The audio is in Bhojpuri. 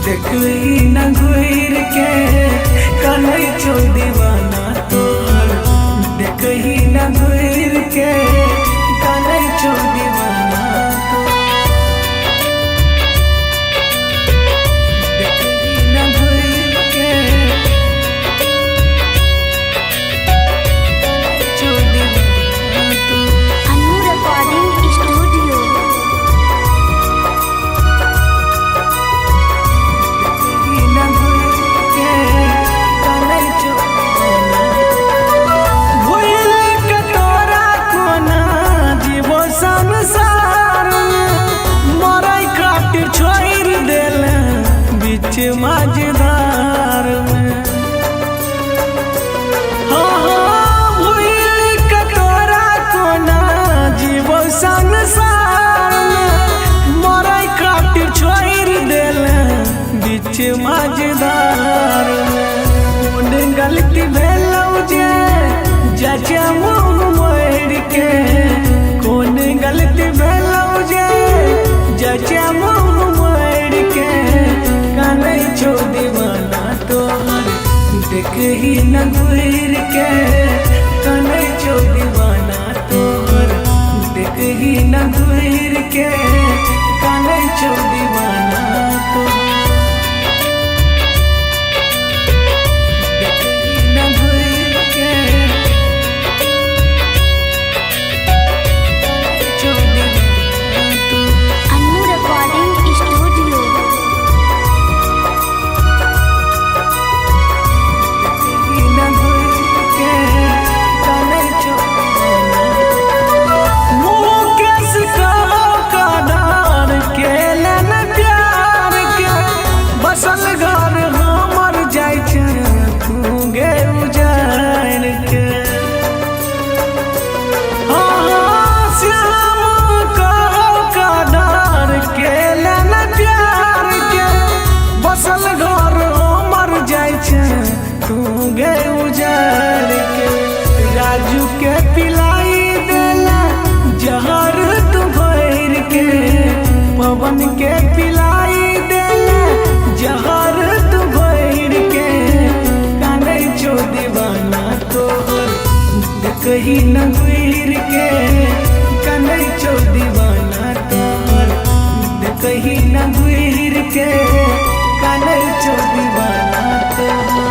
देखी न घूर के कन्है छो दीवाना तोहर। देखी न घूर के कन्है छो दीवाना तोहर। देखी न घूर के कन्है छो दीवाना तोहर। Annu recording studio. मजेदार में भूल कटोरा कोना जीवो संसार में मराई खातिर छोड़ देल बीच मजेदार में। गलती भेलौ जे जचा मुँह मोड़ के। कौन गलती भेलौ जे जचा मुँह मोड़ के कन्है छो दीवाना तोहर। देखी न घूर के कन्है छो दीवाना तोहर। देखी न घूर के कन्है छो दीवाना तोहर। देखी न घूर के कन्है छो दीवाना तोहर। Annu recording studio. राजू के पिलाई देला जहर तू भर के। पवन के पिलाई देला जहर तू भर के कन्है छो दीवाना तोहर। देखी न घूर के कन्है छो दीवाना तोहर। देखी न घूर के कन्है छो दीवाना तोहर।